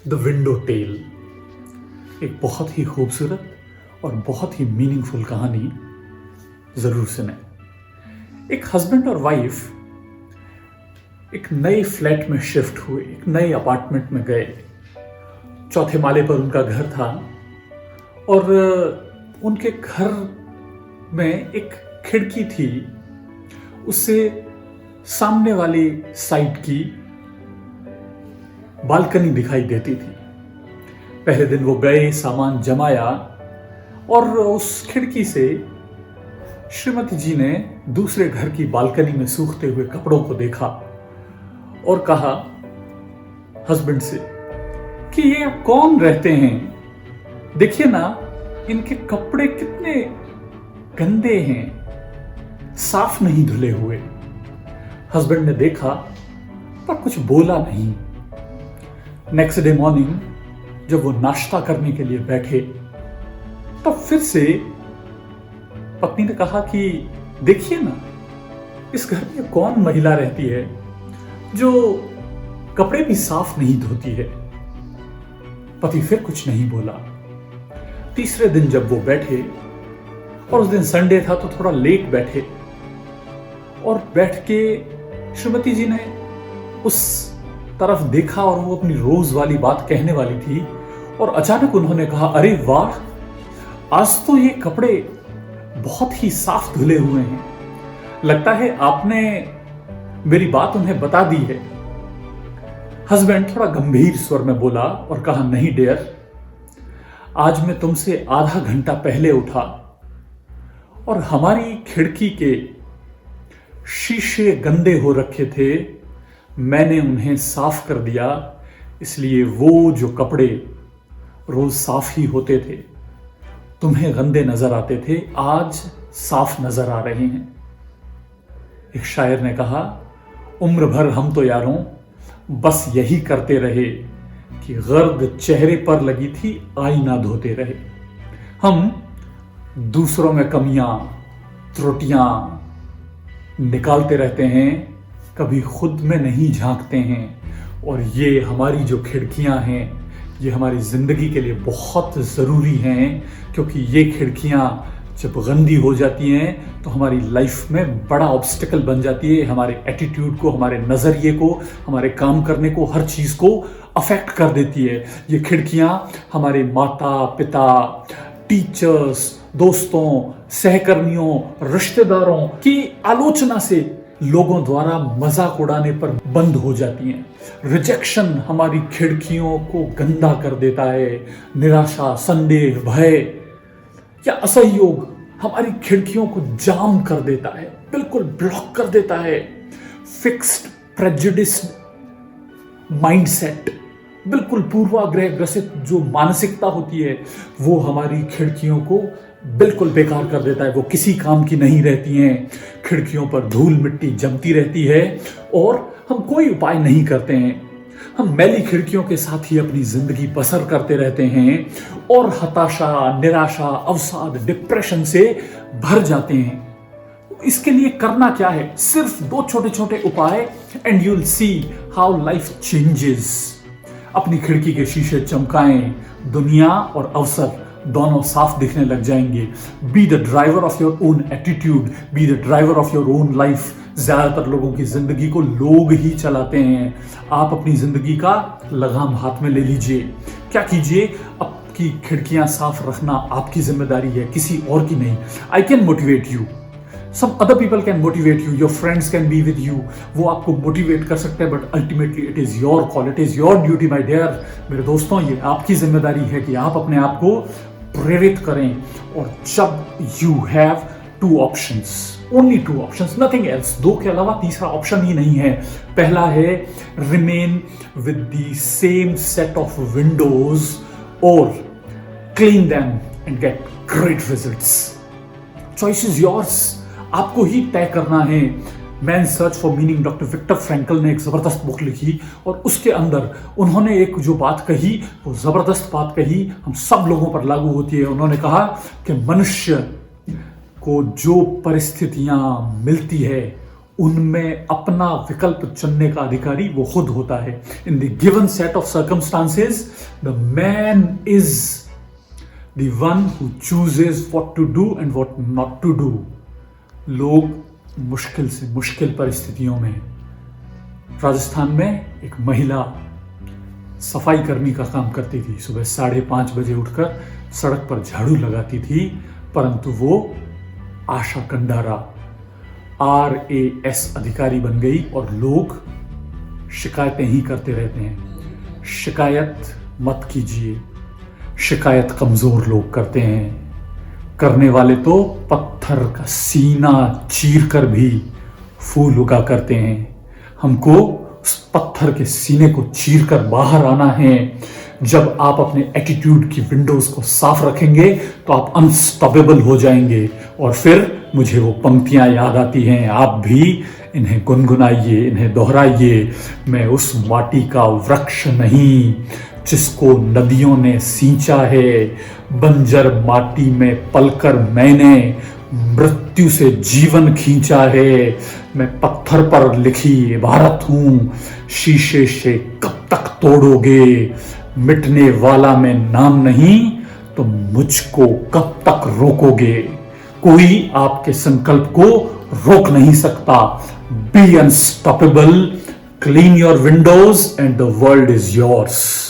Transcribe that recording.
The window tell, एक बहुत ही खूबसूरत और बहुत ही मीनिंगफुल कहानी ज़रूर सुने। एक हस्बैंड और वाइफ एक नए फ्लैट में शिफ्ट हुए, एक नए अपार्टमेंट में गए। चौथे माले पर उनका घर था और उनके घर में एक खिड़की थी, उससे सामने वाली साइड की बालकनी दिखाई देती थी। पहले दिन वो गए, सामान जमाया और उस खिड़की से श्रीमती जी ने दूसरे घर की बालकनी में सूखते हुए कपड़ों को देखा और कहा हस्बैंड से कि ये कौन रहते हैं, देखिए ना इनके कपड़े कितने गंदे हैं, साफ नहीं धुले हुए। हस्बैंड ने देखा पर कुछ बोला नहीं। नेक्स्ट डे मॉर्निंग जब वो नाश्ता करने के लिए बैठे तब फिर से पत्नी ने कहा कि देखिए ना इस घर में कौन महिला रहती है जो कपड़े भी साफ नहीं धोती है। पति फिर कुछ नहीं बोला। तीसरे दिन जब वो बैठे और उस दिन संडे था तो थोड़ा लेट बैठे और बैठ के श्रीमती जी ने उस तरफ देखा और वो अपनी रोज वाली बात कहने वाली थी और अचानक उन्होंने कहा, अरे वाह, आज तो ये कपड़े बहुत ही साफ धुले हुए हैं, लगता है आपने मेरी बात उन्हें बता दी है। हस्बैंड थोड़ा गंभीर स्वर में बोला और कहा, नहीं डियर, आज मैं तुमसे आधा घंटा पहले उठा और हमारी खिड़की के शीशे गंदे हो रखे थे, मैंने उन्हें साफ कर दिया, इसलिए वो जो कपड़े रोज साफ ही होते थे, तुम्हें गंदे नजर आते थे, आज साफ नजर आ रहे हैं। एक शायर ने कहा, उम्र भर हम तो यारों बस यही करते रहे कि गर्द चेहरे पर लगी थी आईना धोते रहे। हम दूसरों में कमियां त्रुटियां निकालते रहते हैं, कभी खुद में नहीं झांकते हैं। और ये हमारी जो खिड़कियां हैं ये हमारी जिंदगी के लिए बहुत ज़रूरी हैं, क्योंकि ये खिड़कियां जब गंदी हो जाती हैं तो हमारी लाइफ में बड़ा ऑब्स्टिकल बन जाती है, हमारे एटीट्यूड को, हमारे नज़रिए को, हमारे काम करने को, हर चीज़ को अफेक्ट कर देती है। ये खिड़कियां हमारे माता पिता, टीचर्स, दोस्तों, सहकर्मियों, रिश्तेदारों की आलोचना से लोगों द्वारा मजाक उड़ाने पर बंद हो जाती हैं। रिजेक्शन हमारी खिड़कियों को गंदा कर देता है। निराशा, संदेह, भय या असहयोग हमारी खिड़कियों को जाम कर देता है, बिल्कुल ब्लॉक कर देता है। फिक्स्ड प्रेजुडिस माइंडसेट, बिल्कुल पूर्वाग्रह ग्रसित जो मानसिकता होती है वो हमारी खिड़कियों को बिल्कुल बेकार कर देता है। वो किसी काम की नहीं रहती हैं, खिड़कियों पर धूल मिट्टी जमती रहती है और हम कोई उपाय नहीं करते हैं। हम मैली खिड़कियों के साथ ही अपनी जिंदगी बसर करते रहते हैं और हताशा, निराशा, अवसाद, डिप्रेशन से भर जाते हैं। इसके लिए करना क्या है? सिर्फ 2 छोटे छोटे उपाय and you will see how life changes. अपनी खिड़की के शीशे चमकाएं, दुनिया और अवसर दोनों साफ दिखने लग जाएंगे। Be the driver of your own attitude, be the driver of your own life. ज्यादातर लोगों की जिंदगी को लोग ही चलाते हैं, आप अपनी जिंदगी का लगाम हाथ में ले लीजिए। क्या कीजिए? आपकी खिड़कियां साफ रखना आपकी जिम्मेदारी है, किसी और की नहीं। I can motivate you, some other people can motivate you, your friends can be with you, वो आपको मोटिवेट कर सकते हैं, but ultimately it is your call, it is your duty my dear. मेरे दोस्तों, ये आपकी जिम्मेदारी है कि आप अपने आप को प्रेरित करें। और जब you have 2 options, only 2 options, nothing else, 2 के अलावा तीसरा ऑप्शन ही नहीं है। पहला है remain with the same set of windows और clean them and get great results. Choice is yours, आपको ही तय करना है। Man search for meaning, doctor Viktor Frankl ने एक जबरदस्त बुक लिखी और उसके अंदर उन्होंने एक जो बात कही, वो जबरदस्त बात कही, हम सब लोगों पर लागू होती है। उन्होंने कहा कि मनुष्य को जो परिस्थितियां मिलती है उनमें अपना विकल्प चुनने का अधिकारी वो खुद होता है. In the given set of circumstances the man is the one who chooses what to do and what not to do. लोग मुश्किल से मुश्किल परिस्थितियों में, राजस्थान में एक महिला सफाई कर्मी का काम करती थी. सुबह 5:30 बजे उठकर सड़क पर झाड़ू लगाती थी, परंतु वो आशा कंडारा RAS अधिकारी बन गई और लोग शिकायतें ही करते रहते हैं. शिकायत मत कीजिए, शिकायत कमजोर लोग करते हैं. करने वाले तो पत्थर का सीना चीर कर भी फूल उगा करते हैं. हमको उस पत्थर के सीने को चीर कर बाहर आना है. जब आप अपने एटीट्यूड की विंडोज को साफ रखेंगे तो आप अनस्टॉपेबल हो जाएंगे. और फिर मुझे वो पंक्तियां याद आती हैं, आप भी इन्हें गुनगुनाइए, इन्हें दोहराइए. मैं उस माटी का वृक्ष नहीं जिसको नदियों ने सींचा है. बंजर माटी में पलकर मैंने मृत्यु से जीवन खींचा है. मैं पत्थर पर लिखी इबारत हूं, शीशे से कब तक तोड़ोगे. मिटने वाला मैं नाम नहीं तो मुझको कब तक रोकोगे. कोई आपके संकल्प को रोक नहीं सकता. Be unstoppable, clean your Windows and the world is yours.